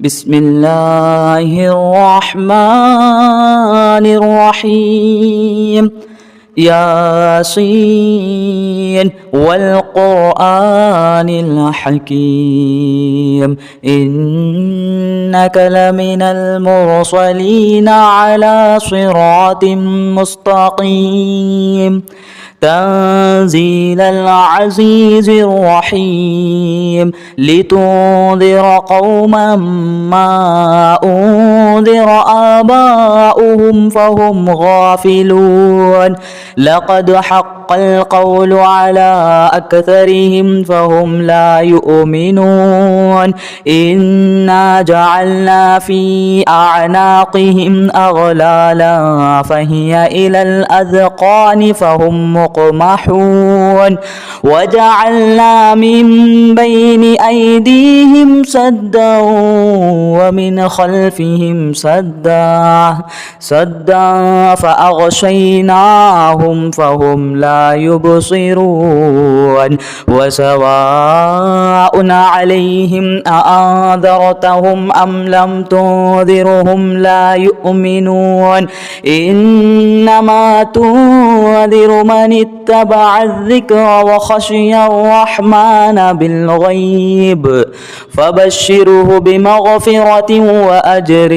بسم الله الرحمن الرحيم. ياسين والقرآن الحكيم إنك لمن المرسلين على صراط مستقيم تنزيل العزيز الرحيم لتنذر قوما ما أنذر آباؤهم فهم غافلون لقد حق القول على أكثرهم فهم لا يؤمنون إنا جعلنا في أعناقهم أغلالا فهي إلى الأذقان فهم مقمحون وجعلنا من بين أيديهم سدا ومن خلفهم سدا فأغشيناهم فهم لا يبصرون وسواء عليهم أأنذرتهم أم لم تنذرهم لا يؤمنون إنما تنذر من اتبع الذكر وخشي الرحمن بالغيب فبشره بمغفرة وأجر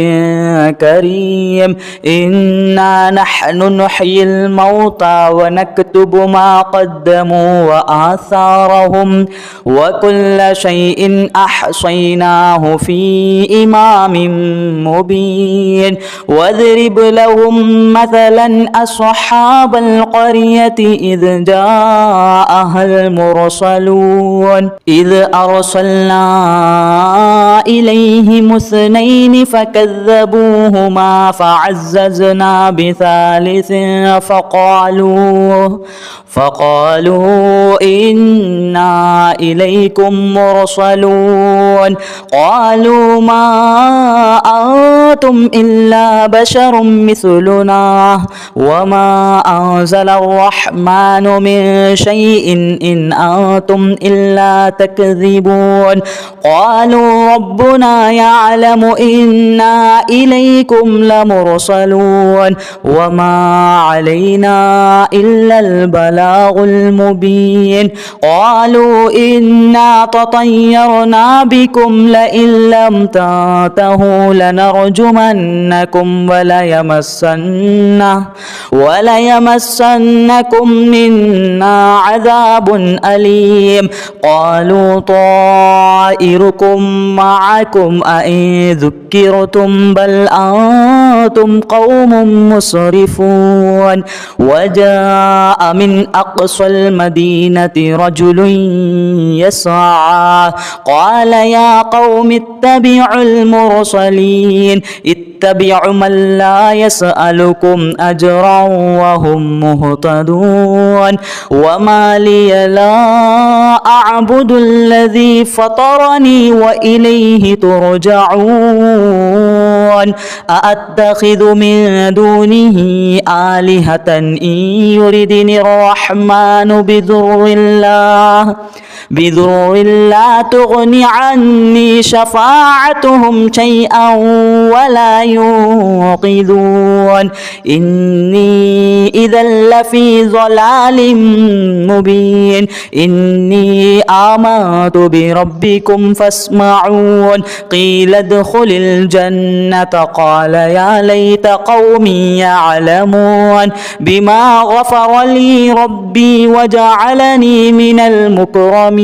كريم. إنا نحن نحيي الموتى ونكتب ما قدموا وآثارهم وكل شيء أحصيناه في إمام مبين. واضرب لهم مثلا أصحاب القرية إذ جاءها المرسلون إذ أرسلنا إليهم اثنين فكذبوهما فعززنا بثالث فقالوا إنا إليكم مرسلون قالوا ما أنتم إلا بشر مثلنا وما أنزل الرحمن من شيء إن أنتم إلا تكذبون. قالوا ربنا يعلم إنا إليكم لمرسلون وما علينا إلا البلاغ المبين. قالوا إنا تطيرنا بكم لئن لم تنتهوا لنرجمنكم وليمسنكم منا عذاب أليم. قالوا طائركم معكم أئن ذكرتم بل أنتم قوم مسرفون. وجاء من أقصى المدينة رجل يسعى قال يا قوم اتبعوا المرسلين اتبعوا من لا يسألكم أجرا وهم مهتدون. وما لي لا أعبد الذي فطرني وإليه ترجعون. أأتخذ من دونه آلهة إن يردني الرحمن بضر لا تغني عني شفاعتهم شيئا ولا ينقذون. إني إذا لفي ضلال مبين. إني آمنت بربكم فاسمعون. قيل ادخل الجنة قال يا ليت قومي يعلمون بما غفر لي ربي وجعلني من المكرمين.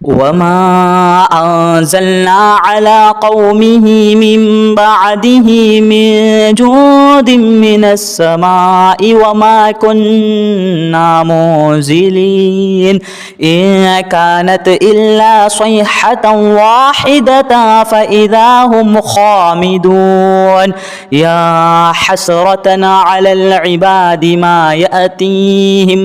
وما أنزلنا على قومه من بعده من جود من السماء وما كنا منزلين إن كانت إلا صيحة واحدة فإذا هم خامدون. خامدون يا حسرة على العباد ما يأتيهم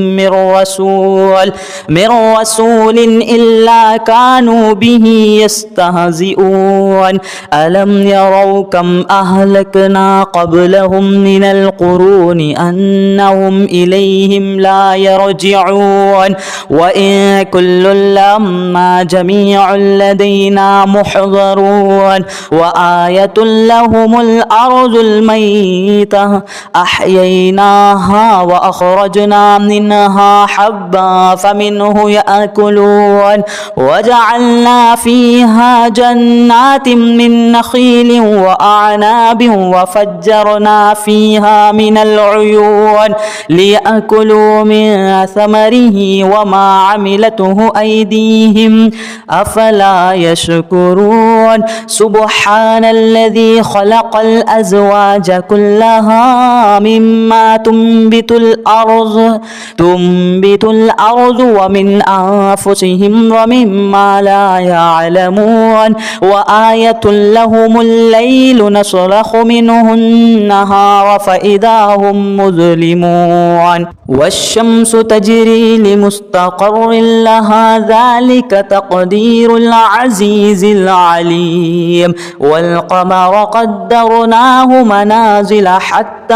من رسول إلا كانوا به يستهزئون ألم يروا كم أهلكنا قبلهم من القرون أنهم إليهم لا يرجعون وإن كل لما جميع لدينا محضرون وآية لهم الأرض الميتة أحييناها وأخرجنا منها حبا فمنه يأكلون وجعلنا فيها جنات من نخيل وأعناب وفجرنا فيها من العيون ليأكلوا من ثمره وما عملته أيديهم أفلا يشكرون سبحان الذي خلق الأزواج كلها مما تنبت الأرض ومن أنفسهم ومما لا يعلمون وآية لهم الليل نسلخ منه النهار فإذا هم مظلمون والشمس تجري لمستقر لها ذلك تقدير العزيز العليم والقمر قدرناه منازل حتى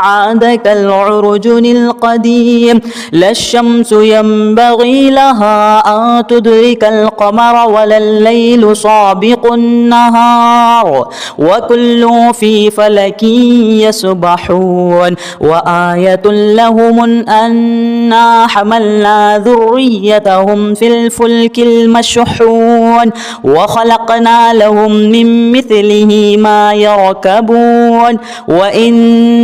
عاد كالعرجن القديم لا الشمس ينبغي لها أن تدرك القمر ولا الليل سابق النهار وكل في فلك يسبحون وآية لهم أنا حملنا ذريتهم في الفلك المشحون وخلقنا لهم من مثله ما يركبون وإن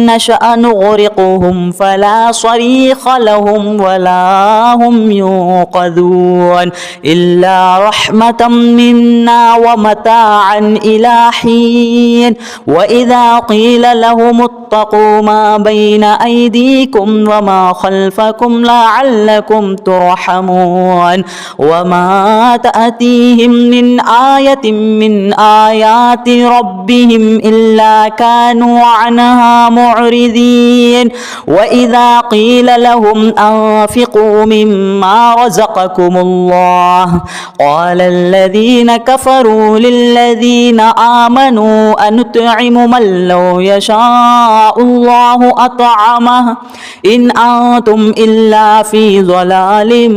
نشأ نغرقهم فلا صريخ لهم ولا هم ينقذون إلا رحمة منا ومتاعا إلى حين وإذا قيل لهم اتقوا ما بين أيديكم وما خلفكم لعلكم ترحمون وما تأتيهم من آية من آيات ربهم إلا كانوا عنها معرضين وإذا قيل لهم أنفقوا مما رزقكم الله قال الذين كفروا للذين آمنوا أنطعم من لو يشاء الله أطعمه إن أنتم إلا في ضلال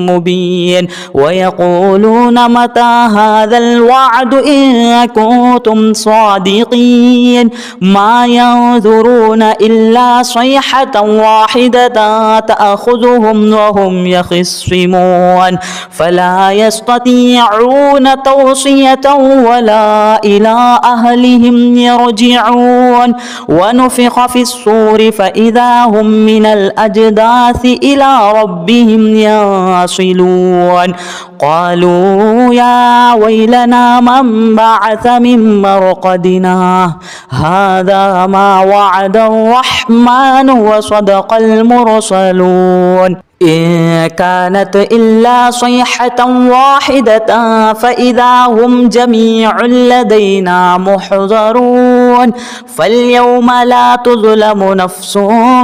مبين ويقولون متى هذا الوعد إن كنتم صادقين ما ينظرون إلا صيحة واحدة تأخذهم وهم يخصمون فلا يستطيعون توصية ولا إلى أهلهم يرجعون ونفخ في الصور فإذا هم من الأجداث إلى ربهم ينصلون قالوا يا ويلنا من بعث من مرقدنا هذا ما وعد الرحمن وصدق المرسلون إن كانت إلا صيحة واحدة فإذا هم جميع لدينا محضرون فاليوم لا تظلم نفس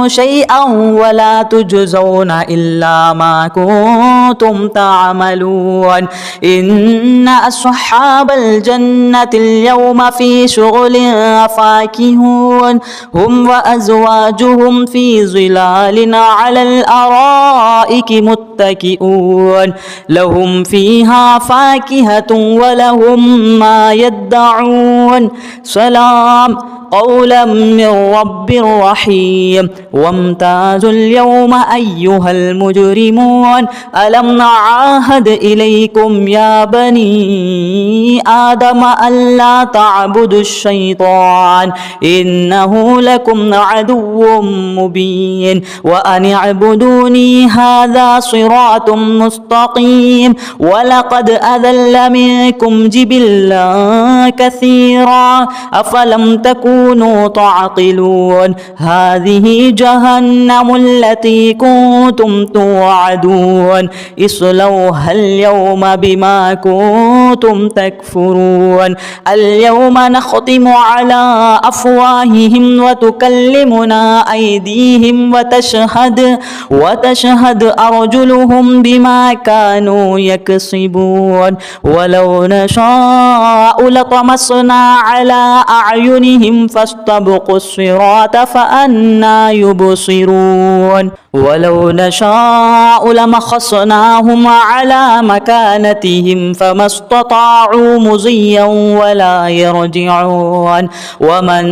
شيئا ولا تجزون إلا ما كنتم تعملون إن أصحاب الجنة اليوم في شغل فاكهون هم وأزواجهم في ظلال على الأرائك متكئون لهم فيها فاكهة ولهم ما يدعون سلام قولا من رب رحيم وامتازوا اليوم أيها المجرمون ألم نعاهد إليكم يا بني آدم ألا تعبدوا الشيطان إنه لكم عدو مبين وأن اعبدوني هذا صراط مستقيم ولقد أذل منكم جبلا كثيرا أفلم تكونوا تعقلون هذه جهنم التي كنتم توعدون اصلوها اليوم بما كنتم تكفرون اليوم نختم على أفواههم وتكلمنا أيديهم وتشهد أرجلهم بما كانوا يكسبون ولو نشاء لطمسنا على أعينهم فاستبقوا الصراط فأنى يبصرون ولو نشاء لمخصناهم على مكانتهم فما استطاعوا مضيا ولا يرجعون ومن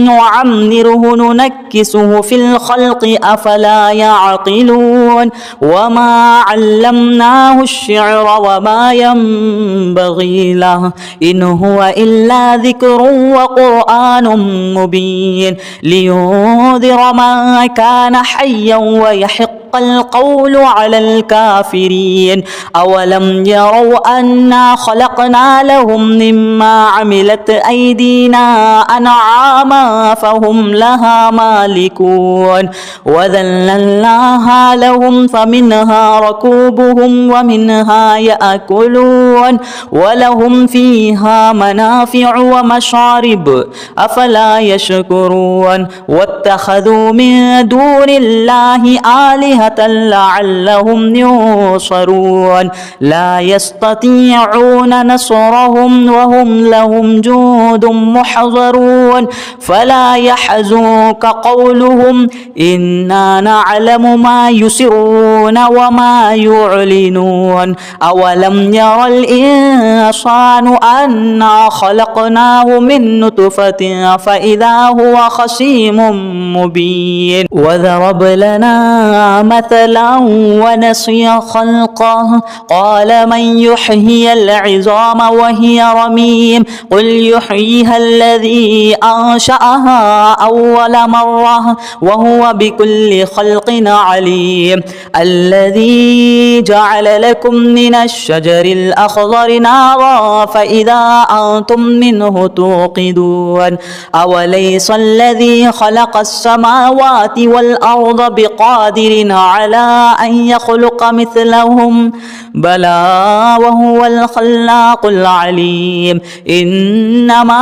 نعمره ننكسه في الخلق أفلا يعقلون وما علمناه الشعر وما ينبغي له إن هو إلا ذكر وقرآن مبين لينذر من كان حيا ويحق القول على الكافرين أولم يروا أنا خلقنا لهم مما عملت أيدينا أنعاما فهم لها مالكون وذللناها لهم فمنها ركوبهم ومنها يأكلون ولهم فيها منافع ومشارب أفلا يشكرون واتخذوا من دون الله آلهة لعلهم ينصرون لا يستطيعون نصرهم وهم لهم جند محضرون فلا يحزنك قولهم إنا نعلم ما يسرون وما يعلنون أولم ير الإنسان أنا خلقناه من نطفة فإذا هو خصيم مبين وضرب لنا مثلا ونسي خلقه قال من يحيي العظام وهي رميم قل يحييها الذي أنشأها أول مرة وهو بكل خلق عليم الذي جعل لكم من الشجر الأخضر نارا فإذا أنتم منه توقدون أوليس الذي خلق السماوات والأرض بقادر على أن يخلق مثلهم بلى وهو الخلاق العليم إنما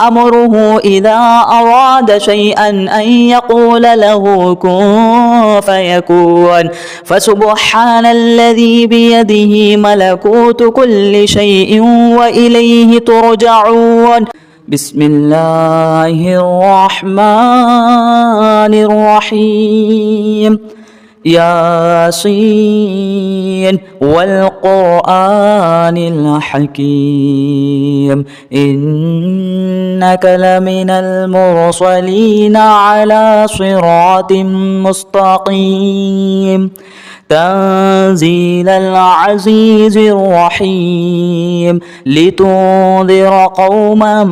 أمره إذا أراد شيئا أن يقول له كن فيكون فسبحان الذي بيده ملكوت كل شيء وإليه ترجعون بسم الله الرحمن الرحيم ياسين والقرآن الحكيم إنك لمن المرسلين على صراط مستقيم تنزيل العزيز الرحيم لتنذر قوما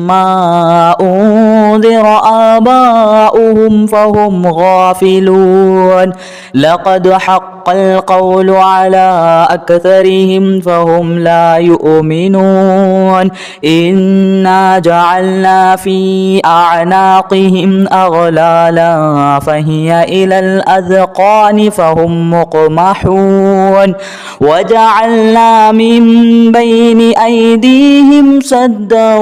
ما أنذر آباؤهم فهم غافلون لقد حق القول على أكثرهم فهم لا يؤمنون إنا جعلنا في أعناقهم أغلالا فهي إلى الأذقان فهم مقمحون وجعلنا من بين أيديهم سدا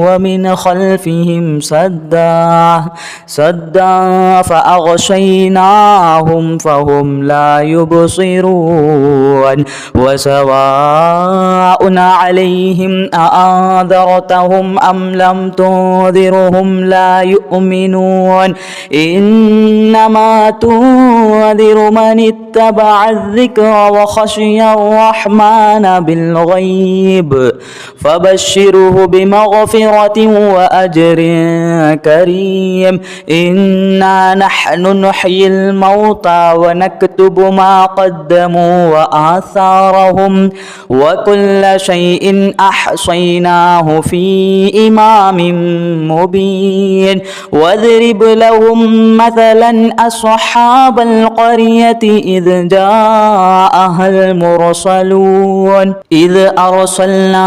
ومن خلفهم سدا فأغشيناهم فهم لا يبصرون وسواء عليهم أأنذرتهم أم لم تنذرهم لا يؤمنون إنما تنذر من اتبع الذكر وخشي الرحمن بالغيب فبشره بمغفرة وأجر كريم إنا نحن نحيي الموتى ونكتب ما قدموا وآثارهم وكل شيء أحصيناه في إمام مبين واضرب لهم مثلا أصحاب القرية إذ جاءها المرسلون إذ أرسلنا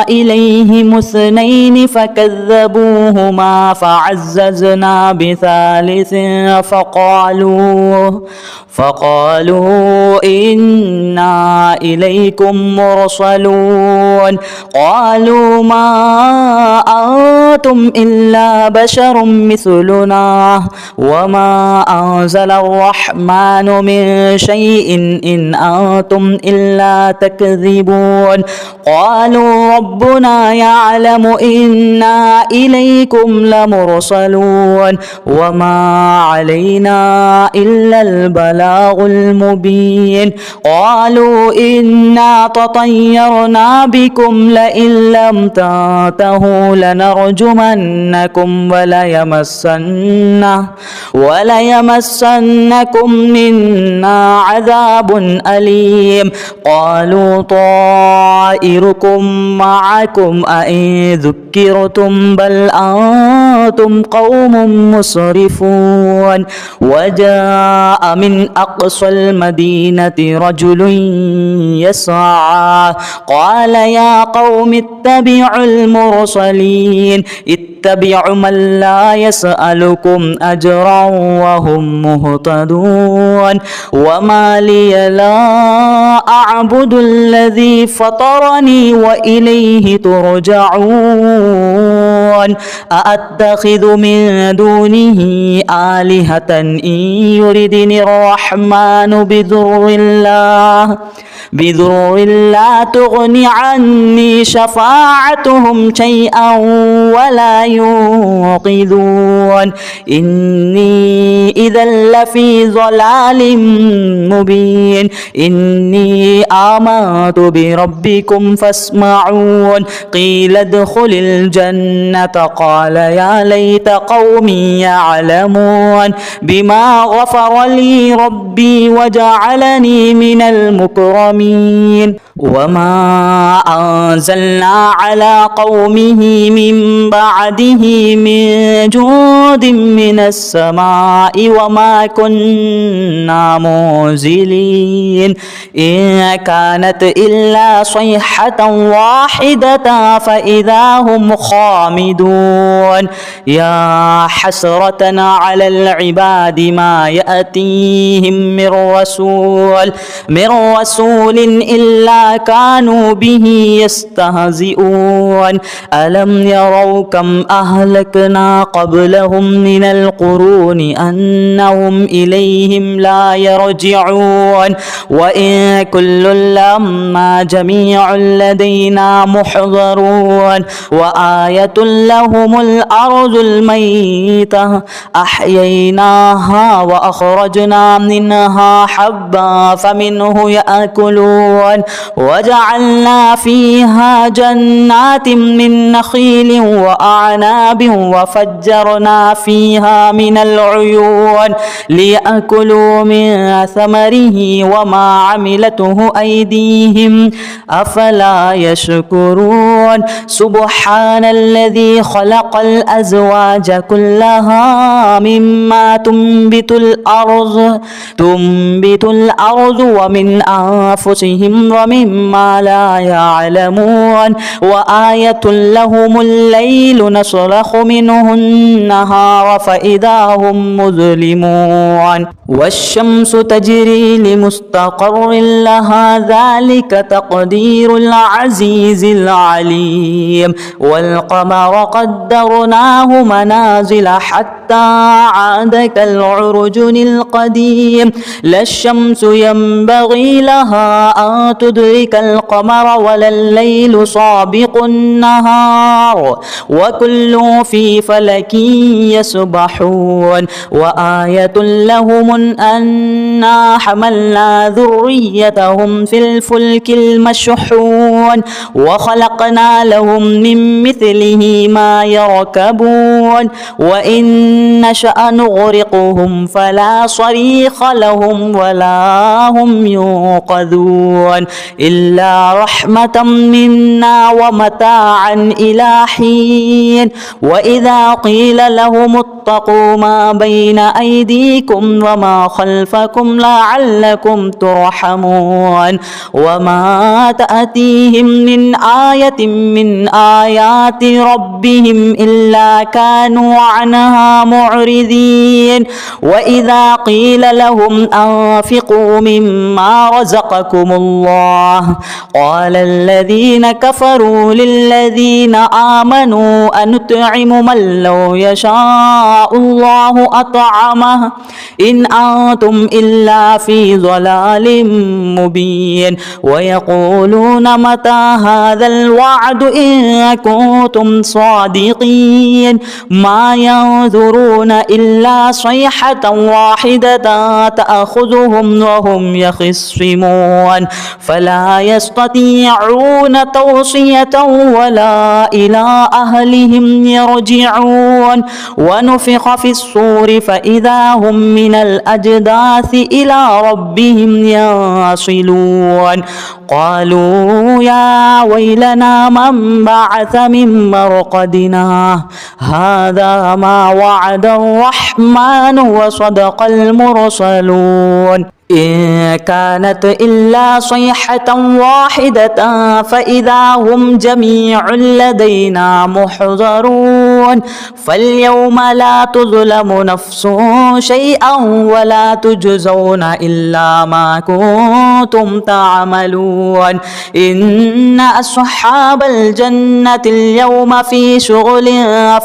إليهم اثنين فكذبوهما فعززنا بثالث فقالوا إنا إليكم مرسلون. قالوا ما أنتم إلا بشر مثلنا وما أنزل الرحمن من شيء إن أنتم إلا تكذبون. قالوا ربنا يعلم إنا إليكم لمرسلون وما علينا إلا البلاغ المبين. قالوا إنا تطيرنا بكم لئن لم تنتهوا لنرجمنكم وليمسنكم منا عذاب أليم. قالوا طائركم معكم أئن ذكرتم بل أنتم قوم مسرفون. وجاء من أقصى المدينة رجل يسعى قال يا قوم اتبعوا المرسلين اتبعوا من لا يسألكم أجرا وهم مهتدون. وما لي لا أعبد الذي فطرني وإليه ترجعون. أأتخذ من دونه آلهة إن يردني الرحمن بضر لا تغني عني شفاعتهم شيئا ولا ينقذون. إني إذا لفي ضلال مبين. إني آمنت بربكم فاسمعون. قيل ادخل الجنة قال يا ليت قومي يعلمون بما غفر لي ربي وجعلني من المكرمين. وما أنزلنا على قومه من بعده من جود من السماء وما كنا منزلين. إن كانت إلا صيحة واحدة فإذا هم خامدون. يا حسرة على العباد ما يأتيهم من رسول إلا كانوا به يستهزئون. ألم يروا كم أهلكنا قبلهم من القرون أنهم إليهم لا يرجعون. وإن كل لما جميع لدينا محضرون. وآية لهم الأرض الميتة أحييناها وأخرجنا منها حبا فمنه يأكلون. وجعلنا فيها جنات من نخيل وأعناب وفجرنا فيها من العيون ليأكلوا من ثمره وما عملته أيديهم أفلا يشكرون. سبحان الذي خلق الأزواج كلها مما تنبت الأرض ومن أنفسهم ومما لا يعلمون. وآية لهم الليل نسلخ منه النهار فإذا هم مظلمون. والشمس تجري لمستقر لها ذلك تقدير العزيز العليم. والقمر قدرناه منازل حتى عاد كالعرجن القديم. لا الشمس ينبغي لها أن تدرك القمر ولا الليل سابق النهار وكل في فلك يسبحون. وآية لهم أنا حملنا ذريتهم في الفلك المشحون وخلقنا لهم من مثله ما يركبون وإن نشأ نغرقهم فلا صريخ لهم ولا هم ينقذون إلا رحمة منا ومتاعا إلى حين وإذا قيل لهم اتقوا ما بين أيديكم وما خلفكم لعلكم ترحمون وما تأتيهم من آية من آيات ربهم إلا كانوا عنها معرضين وإذا قيل لهم أنفقوا مما رزقكم الله قال الذين كفروا للذين آمنوا أنطعم من لو يشاء الله أطعمه إن أنتم إلا في ضلال مبين ويقولون متى هذا الوعد إن كنتم صادقين ما ينظرون إلا صيحة واحدة تأخذهم وهم يخصمون فلا يستطيعون توصية ولا إلى أهلهم يرجعون ونفخ في الصور فإذا هم من الأجداث إلى ربهم ينصلون قالوا يا ويلنا من بعث من مرقدنا هذا ما وعد الرحمن وصدق المرسلون إن كانت إلا صيحة واحدة فإذا هم جميع لدينا محضرون فاليوم لا تظلم نفس شيئا ولا تجزون إلا ما كنتم تعملون إن أصحاب الجنة اليوم في شغل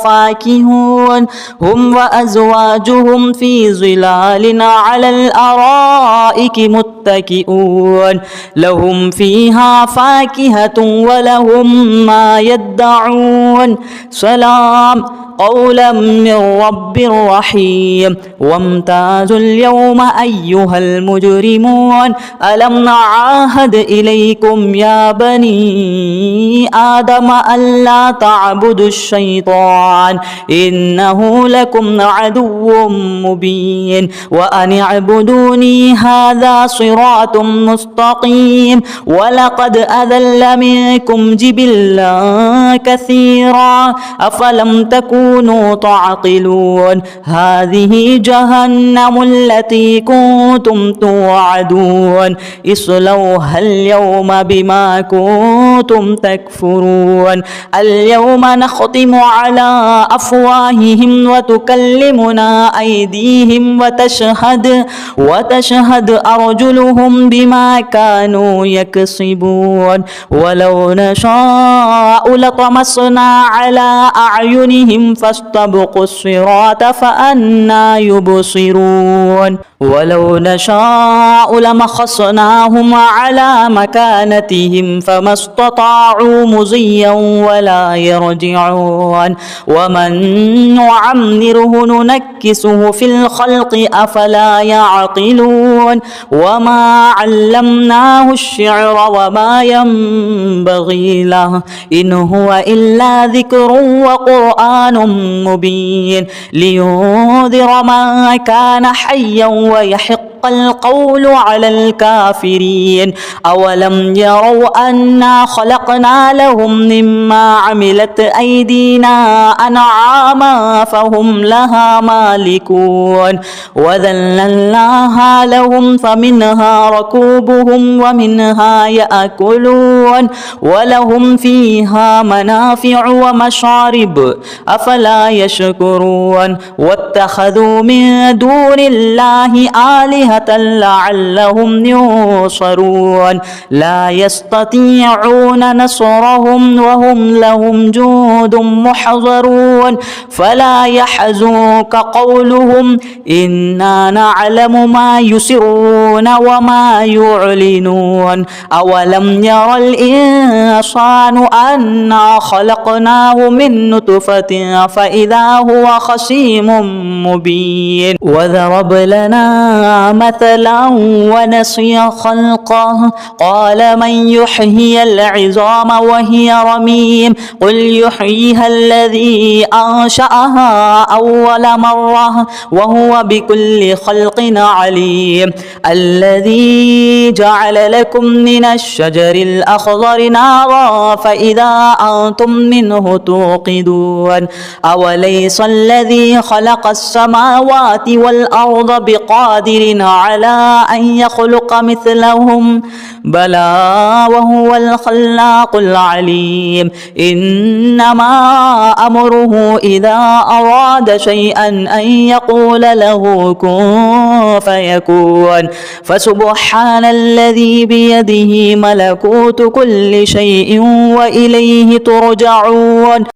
فاكهون هم وأزواجهم في ظلال على الأرائك متكئون لهم فيها فاكهة ولهم ما يدعون سلام قولا من رب رحيم وامتازوا اليوم أيها المجرمون ألم نعاهد إليكم يا بني آدم ألا تعبدوا الشيطان إنه لكم عدو مبين وأن اعبدوني هذا صراط مستقيم ولقد أذل منكم جبلا كثيرا أفلم تكونوا تعقلون هذه جهنم التي كنتم توعدون اصلوها اليوم بما كنتم تكفرون اليوم نختم على أفواههم وتكلمنا أيديهم وتشهد أرجلهم بما كانوا يكسبون ولو نشاء لطمسنا على أعينهم فاستبقوا الصراط فأنى يبصرون ولو نشاء لمخصناهم على مكانتهم فما استطاعوا مضيا ولا يرجعون ومن نعمره ننكسه في الخلق أفلا يعقلون وما علمناه الشعر وما ينبغي له إن هو إلا ذكر وقرآن مبين لينذر من كان حيا ويحق القول على الكافرين أولم يروا أنا خلقنا لهم مما عملت أيدينا أنعاما فهم لها مالكون وذللناها لهم فمنها ركوبهم ومنها يأكلون ولهم فيها منافع ومشارب أفلا يشكرون واتخذوا من دون الله آلهة لعلهم ينصرون لا يستطيعون نصرهم وهم لهم جند محضرون فلا يحزنك قولهم إنا نعلم ما يسرون وما يعلنون أولم ير الإنسان أنا خلقناه من نطفة فإذا هو خصيم مبين وضرب لنا مثلا ونسي خلقه قال من يحيي العظام وهي رميم قل يحييها الذي أنشأها أول مرة وهو بكل خلق عليم الذي جعل لكم من الشجر الأخضر نارا فإذا أنتم منه توقدون أوليس الذي خلق السماوات والأرض بقادر على أن يخلق مثلهم بلى وهو الخلاق العليم إنما أمره إذا أراد شيئا أن يقول له كن فيكون فسبحان الذي بيده ملكوت كل شيء وإليه ترجعون.